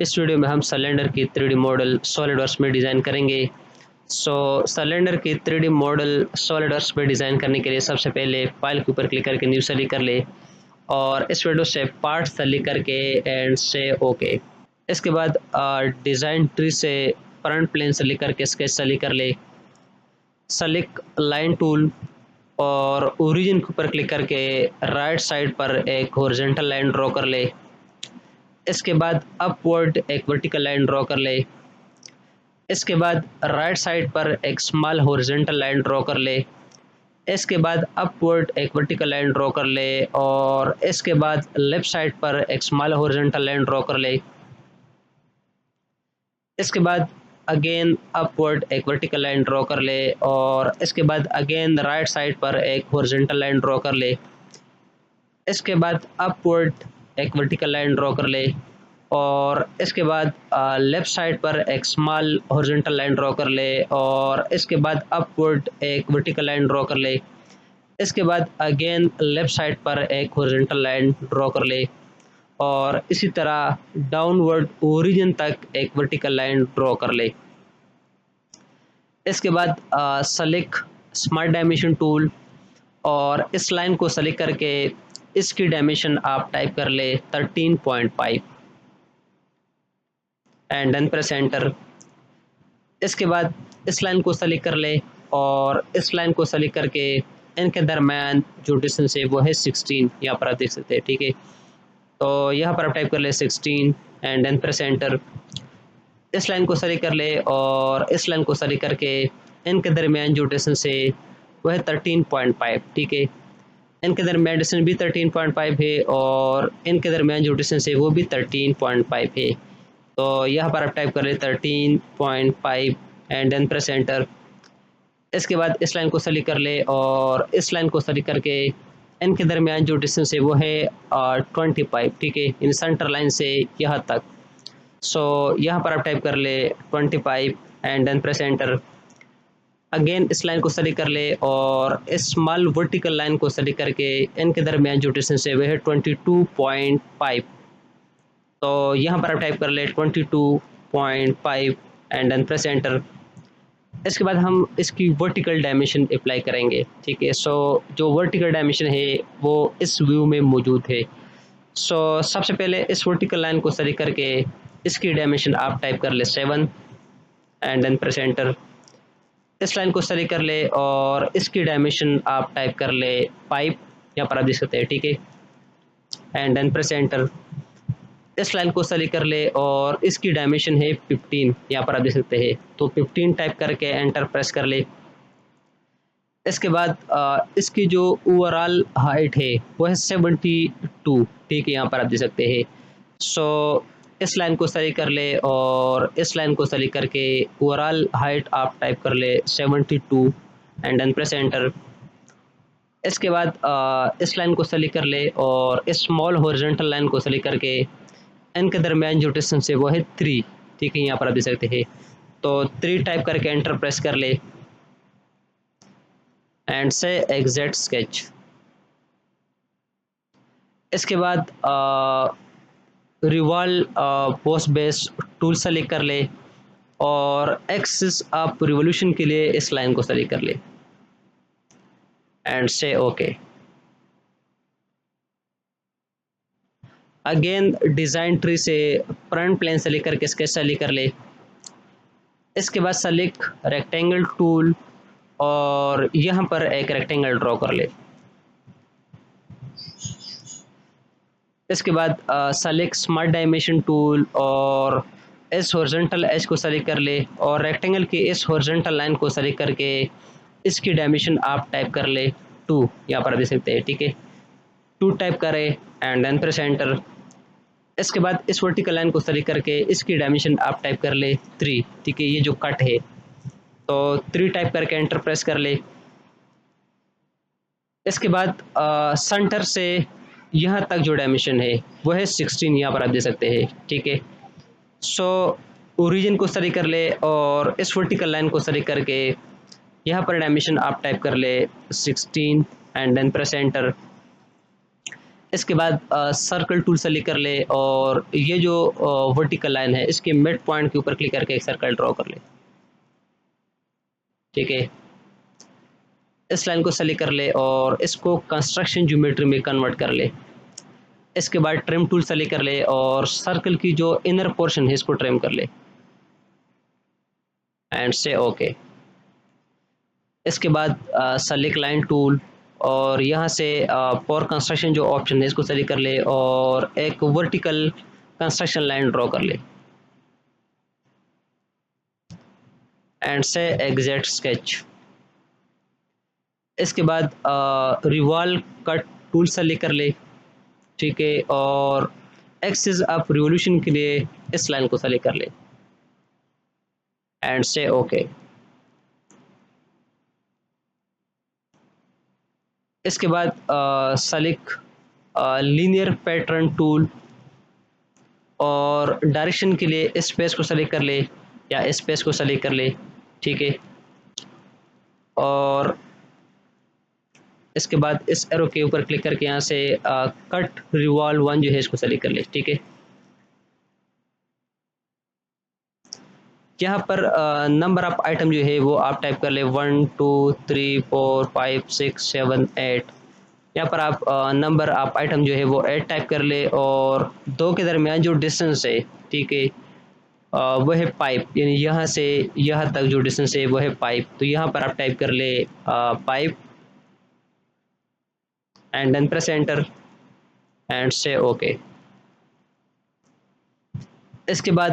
इस वीडियो में हम सिलेंडर की 3D मॉडल सॉलिडवर्क्स में डिज़ाइन करेंगे। सिलेंडर की 3D मॉडल सॉलिडवर्क्स में डिज़ाइन करने के लिए सबसे पहले फाइल के ऊपर क्लिक करके न्यू सेलेक्ट कर ले और इस विंडो से पार्ट सेलेक्ट करके एंड से ओके। इसके बाद डिज़ाइन ट्री से फ्रंट प्लेन सेलेक्ट करके स्केच सेलेक्ट कर ले। सेलेक्ट लाइन टूल और ओरिजिन के ऊपर क्लिक करके राइट साइड पर एक हॉरिजॉन्टल लाइन ड्रॉ कर ले। इसके बाद अपवर्ड एक वर्टिकल लाइन ड्रॉ कर ले। इसके बाद राइट साइड पर एक स्मॉल हॉरिजॉन्टल लाइन ड्रॉ कर ले। इसके बाद अपवर्ड एक वर्टिकल लाइन ड्रॉ कर ले और इसके बाद लेफ्ट साइड पर एक स्मॉल हॉरिजॉन्टल लाइन ड्रॉ कर ले। इसके बाद अगेन अपवर्ड एक वर्टिकल लाइन ड्रॉ कर ले और इसके बाद अगेन राइट साइड पर एक हॉरिजॉन्टल लाइन ड्रॉ कर ले। इसके बाद अपवर्ड एक वर्टिकल लाइन ड्रॉ कर ले और इसके बाद लेफ्ट साइड पर एक स्मॉल हॉरिजॉन्टल लाइन ड्रॉ कर ले और इसके बाद अपवर्ड एक वर्टिकल लाइन ड्रॉ कर ले। इसके बाद अगेन लेफ्ट साइड पर एक हॉरिजॉन्टल लाइन ड्रॉ कर ले और इसी तरह डाउनवर्ड ओरिजिन तक एक वर्टिकल लाइन ड्रॉ कर ले। इसके बाद सेलेक्ट स्मार्ट डायमेंशन टूल और इस लाइन को सेलेक्ट करके इसकी डायमेंशन आप टाइप कर ले 13.5 एंड देन प्रेस एंटर। इसके बाद इस लाइन को सेलेक्ट कर ले और इस लाइन को सेलेक्ट करके इनके दरम्यान जो डिस्टेंस है वो है 16, यहाँ पर आप देख सकते हैं। ठीक है, तो यहाँ पर आप टाइप कर ले 16 एंड देन प्रेस एंटर। इस लाइन को सेलेक्ट कर ले और इस लाइन को सेलेक्ट करके इनके दरमियान जो डिस्टेंस है वह है 13.5। ठीक है, इनके दरमियान डिस्टेंस भी 13.5 है और इनके दरमियान जो डिस्टेंस है वो भी 13.5 है। तो यहाँ पर आप टाइप कर ले 13.5 एंड देन प्रेस एंटर। इसके बाद इस लाइन को सेलेक्ट कर ले और इस लाइन को सेलेक्ट करके इनके दरमियान जो डिस्टेंस है वो है 25। ठीक है, इन सेंटर लाइन से यहाँ तक। यहाँ पर आप टाइप कर ले 25 and then press enter. Again इस लाइन को सेलेक्ट कर ले और इस स्मॉल वर्टिकल लाइन को सेलेक्ट करके इनके दरमियान जो डिस्टेंस है वह है 22.5। तो यहाँ पर आप टाइप कर ले 22.5 एंड देन प्रेस एंटर। इसके बाद हम इसकी वर्टिकल डायमेंशन अप्लाई करेंगे। ठीक है, जो वर्टिकल डायमेंशन है वो इस व्यू में मौजूद है। सबसे पहले इस वर्टिकल लाइन को सेलेक्ट करके इसकी डायमेंशन आप टाइप कर ले 7 एंड देन प्रेस एंटर। इस लाइन को सेलेक्ट कर ले और इसकी डायमेंशन आप टाइप कर ले 5, यहाँ पर आप देख सकते हैं। ठीक है, एंड देन प्रेस एंटर। इस लाइन को सेलेक्ट कर ले और इसकी डायमेंशन है 15, यहाँ पर आप देख सकते हैं। तो 15 टाइप करके एंटर प्रेस कर ले। इसके बाद इसकी जो ओवरऑल हाइट है वो है 72। ठीक है, यहाँ पर आप देख सकते हैं। इस लाइन को सेलेक्ट कर ले और इस लाइन को सेलेक्ट करके ओवरऑल हाइट आप टाइप कर ले 72 एंड देन प्रेस एंटर। इसके बाद इस लाइन को सेलेक्ट कर ले और इस स्मॉल हॉरिजॉन्टल लाइन को सेलेक्ट करके इनके दरमियान जो डिस्टेंस है वो है 3। ठीक है, यहाँ पर आप देख सकते हैं। तो 3 टाइप करके एंटर प्रेस कर ले एंड से एग्जैक्ट स्केच। इसके बाद revolve post base tool select कर ले और एक्सिस ऑफ रिवोल्यूशन के लिए इस लाइन को सेलेक्ट कर ले एंड से ओके। अगेन डिजाइन ट्री से फ्रंट प्लेन सेलेक्ट करके स्केच सेलेक्ट कर ले। इसके बाद सेलेक्ट रेक्टेंगल टूल और यहाँ पर एक रेक्टेंगल ड्रॉ कर ले। इसके बाद सेलेक्ट स्मार्ट डायमेंशन टूल और इस हॉरिजॉन्टल एज को सेलेक्ट कर ले और रेक्टेंगल की इस हॉरिजॉन्टल लाइन को सेलेक्ट करके इसकी डायमेंशन आप टाइप कर ले 2, यहाँ पर देख सकते हैं। ठीक है, 2 टाइप करें एंड देन प्रेस एंटर। इसके बाद इस वर्टिकल लाइन को सेलेक्ट करके इसकी डायमेंशन आप टाइप कर ले 3। ठीक है, ये जो कट है तो 3 टाइप करके एंटर प्रेस कर ले। इसके बाद सेंटर से यहाँ तक जो डायमेंशन है वो है 16, यहाँ पर आप देख सकते हैं। ठीक है, ओरिजिन को सेलेक्ट कर ले और इस वर्टिकल लाइन को सेलेक्ट करके यहाँ पर डायमेंशन आप टाइप कर ले 16 एंड देन प्रेस एंटर। इसके बाद सर्कल टूल सेलेक्ट कर ले और ये जो वर्टिकल लाइन है इसके मिड पॉइंट के ऊपर क्लिक करके एक सर्कल ड्रॉ कर ले। ठीक है, इस लाइन को सेलेक्ट कर ले और इसको कंस्ट्रक्शन ज्योमेट्री में कन्वर्ट कर ले। इसके बाद ट्रिम टूल सेलेक्ट कर ले और सर्कल की जो इनर पोर्शन है इसको ट्रिम कर ले एंड से ओके। इसके बाद सेलेक्ट लाइन टूल और यहाँ से फॉर कंस्ट्रक्शन जो ऑप्शन है इसको सेलेक्ट कर ले और एक वर्टिकल कंस्ट्रक्शन लाइन ड्रॉ कर ले एंड से एग्जैक्ट स्केच। इसके बाद रिवॉल्व कट टूल सेलेक्ट कर ले। ठीक है, और एक्सिस ऑफ रिवोल्यूशन के लिए इस लाइन को सेलेक्ट कर ले एंड से ओके। इसके बाद सेलेक्ट लीनियर पैटर्न टूल और डायरेक्शन के लिए स्पेस को सेलेक्ट कर ले या स्पेस को सेलेक्ट कर ले। ठीक है, और इसके बाद इस एरो के ऊपर क्लिक करके यहाँ से कट रिवॉल्व वन जो है इसको सेलेक्ट कर ले। ठीक है, यहाँ पर नंबर ऑफ आइटम जो है वो आप टाइप कर ले 1 2 3 4 5 6 7 8। यहाँ पर आप नंबर ऑफ आइटम जो है वो 8 टाइप कर ले और दो के दरमियान जो डिस्टेंस है, ठीक है, वो है पाइप, यानी यहाँ से यहाँ तक जो डिस्टेंस है वो है पाइप। तो यहाँ पर आप टाइप कर ले pipe and then press enter and से ओके। इसके बाद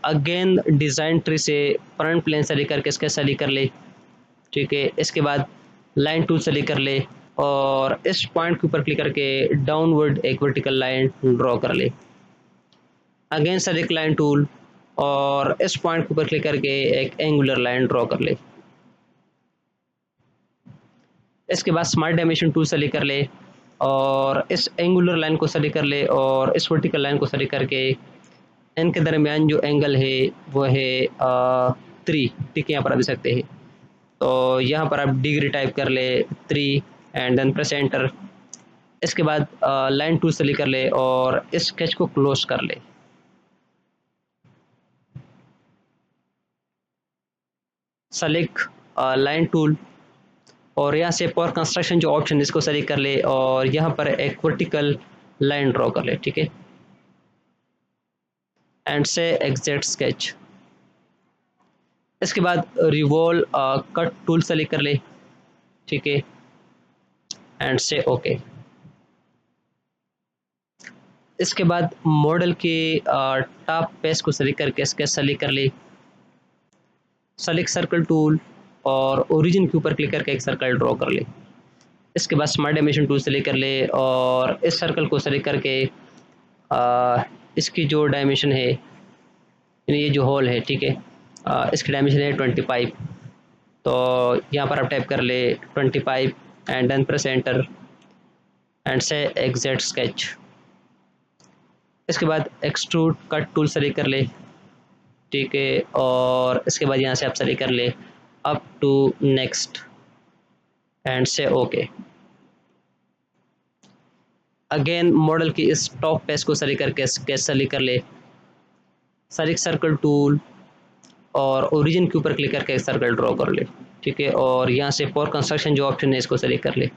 अगेन डिज़ाइन ट्री से फ्रंट प्लेन सेलेक्ट करके इसका सेलेक्ट कर ले। ठीक है, इसके बाद लाइन टूल सेलेक्ट कर ले और इस पॉइंट के ऊपर क्लिक करके डाउनवर्ड एक वर्टिकल लाइन ड्रॉ कर ले। अगेन सेलेक्ट लाइन टूल और इस पॉइंट के ऊपर क्लिक करके एक एंगुलर लाइन ड्रॉ कर ले। इसके बाद स्मार्ट डायमेंशन टूल सेलेक्ट कर ले और इस एंगुलर लाइन को सेलेक्ट कर ले और इस वर्टिकल लाइन को सेलेक्ट करके इनके दरमियान जो एंगल है वो है 3। ठीक है, यहाँ पर आप देख सकते हैं। तो यहाँ पर आप डिग्री टाइप कर ले 3 एंड देन प्रेस एंटर। इसके बाद लाइन टूल सेलेक्ट कर ले और इस स्केच को क्लोज कर ले। सेलेक्ट लाइन टूल और यहाँ से फॉर कंस्ट्रक्शन जो ऑप्शन है इसको सेलेक्ट कर ले और यहाँ पर एक वर्टिकल लाइन ड्रॉ कर ले। ठीक है, एंड से एग्जैक्ट स्केच। इसके बाद रिवॉल्व कट टूल सेलेक्ट कर ले। ठीक है, एंड से ओके। इसके बाद मॉडल के टॉप पेज को सेलेक्ट करके स्केच सेलेक्ट कर ले। सेलेक्ट सर्कल टूल और ओरिजिन के ऊपर क्लिक करके एक सर्कल ड्रॉ कर ले। इसके बाद स्मार्ट डायमेंशन टूल सेलेक्ट कर ले और इस सर्कल को सेलेक्ट करके इसकी जो डायमेंशन है, ये जो होल है, ठीक है, इसकी डायमेंशन है 25। तो यहाँ पर आप टाइप कर ले 25 and then press enter and से एग्जैक्ट स्केच। इसके बाद एक्सट्रूड कट टूल सेलेक्ट कर ले। ठीक है, और इसके बाद यहाँ से आप सेलेक्ट कर ले अप टू नेक्स्ट एंड से ओके। अगेन मॉडल की इस टॉप पेज को सेलेक्ट करके स्केच सेलेक्ट कर ले। सेलेक्ट सर्कल टूल और ओरिजिन के ऊपर क्लिक करके एक सर्कल ड्रॉ कर ले। ठीक है, और यहाँ से फॉर कंस्ट्रक्शन जो ऑप्शन है इसको सेलेक्ट कर ले।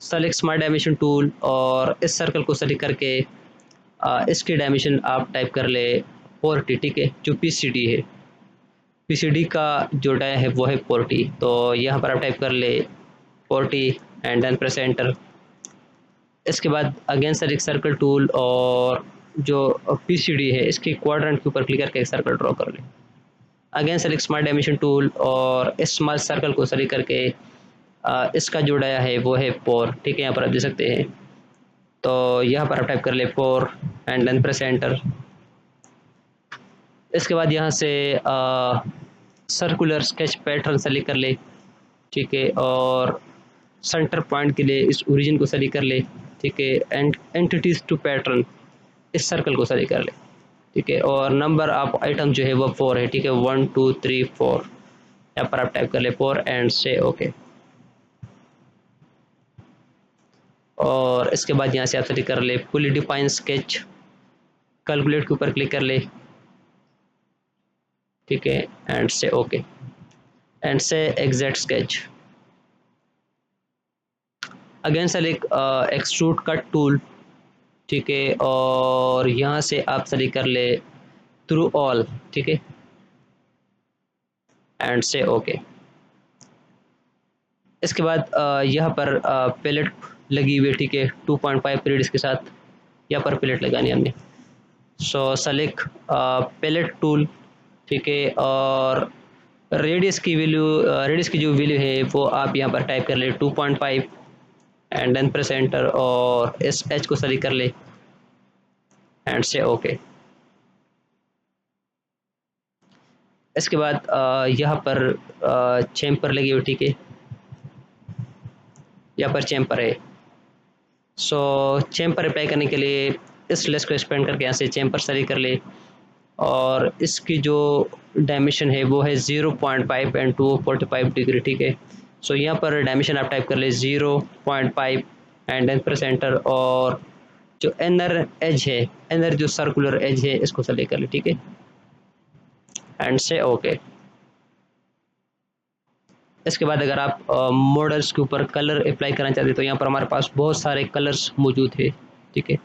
सेलेक्ट स्मार्ट डायमेंशन टूल और इस सर्कल को सेलेक्ट करके इसकी डायमेंशन आप टाइप कर ले 40। ठीक है, जो PCD है, PCD का जो डाया है वो है 40। तो यहाँ पर आप टाइप कर ले 40 एंड देन प्रेस एंटर। इसके बाद अगेन सेलेक्ट सर्कल टूल और जो PCD है इसके क्वाड्रेंट के ऊपर क्लिक करके एक सर्कल ड्रॉ कर ले। Again select smart dimension tool और इस स्मॉल सर्कल को सेलेक्ट करके इसका जो डाया है वो है 4। ठीक है, यहाँ पर आप देख सकते हैं। तो यहाँ पर आप टाइप कर ले 4 एंड देन प्रेस एंटर। इसके बाद यहाँ से सर्कुलर स्केच पैटर्न सेलेक्ट कर ले। ठीक है, और सेंटर पॉइंट के लिए इस ओरिजिन को सेलेक्ट कर ले। ठीक है, एंड एंटिटीज टू पैटर्न इस सर्कल को सेलेक्ट कर ले। ठीक है, और नंबर ऑफ आइटम जो है वो 4 है। ठीक है, 1 2 3 4। यहाँ पर आप टाइप कर ले 4 एंड से ओके। और इसके बाद यहाँ से आप सेलेक्ट कर ले फुली डिफाइन स्केच, कैलकुलेट के ऊपर क्लिक कर ले, ठीक है, एंड से ओके, एंड से exact sketch. Again select extrude cut tool, ठीक है, और यहाँ से आप सेलेक्ट कर ले थ्रू ऑल, ठीक है, एंड से ओके। इसके बाद यहाँ पर पैलेट लगी हुई है, ठीक है, 2.5 पीरियड्स के साथ यहाँ पर पैलेट लगानी है हमने। सो सेलेक्ट पैलेट टूल, ठीक है, और रेडियस की वैल्यू, रेडियस की जो वैल्यू है वो आप यहाँ पर टाइप कर ले 2.5 एंड देन प्रेस एंटर, और इस एच को सेलेक्ट कर ले एंड से ओके। इसके बाद यहाँ पर चैम्पर लगी हुई, ठीक है, यहाँ पर चैम्पर है। सो चैम्पर अप्लाई करने के लिए इस लेस को एक्सपेंड करके यहाँ से चैम्पर सेलेक्ट कर ले, और इसकी जो डायमेंशन है वो है 0.5 एंड 245 डिग्री, ठीक है। सो यहाँ पर डायमेंशन आप टाइप कर ले 0.5 एंड देन प्रेस एंटर, और जो इनर एज है, इनर जो सर्कुलर एज है इसको सेलेक्ट कर ले, ठीक है, एंड से ओके। इसके बाद अगर आप मॉडल्स के ऊपर कलर अप्लाई करना चाहते हैं तो यहाँ पर हमारे पास बहुत सारे कलर्स मौजूद है, ठीक है।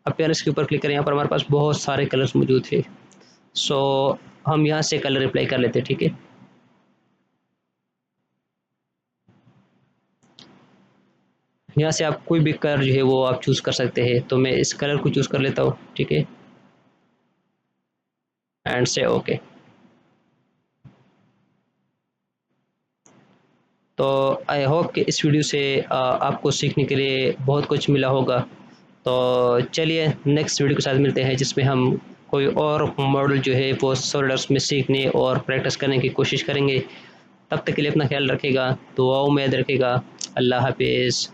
अपीयरेंस के ऊपर क्लिक करें, यहाँ पर हमारे पास बहुत सारे कलर्स मौजूद है। सो हम यहाँ से कलर अप्लाई कर लेते हैं, ठीक है। यहाँ से आप कोई भी कलर जो है वो आप चूज़ कर सकते हैं, तो मैं इस कलर को चूज़ कर लेता हूँ, ठीक है, एंड से ओके। तो आई होप कि इस वीडियो से आपको सीखने के लिए बहुत कुछ मिला होगा। तो चलिए नेक्स्ट वीडियो के साथ मिलते हैं, जिसमें हम कोई और मॉडल जो है वो सॉलिडवर्क्स में सीखने और प्रैक्टिस करने की कोशिश करेंगे। तब तक के लिए अपना ख्याल रखिएगा, दुआओं में याद रखिएगा। अल्लाह हाफिज़।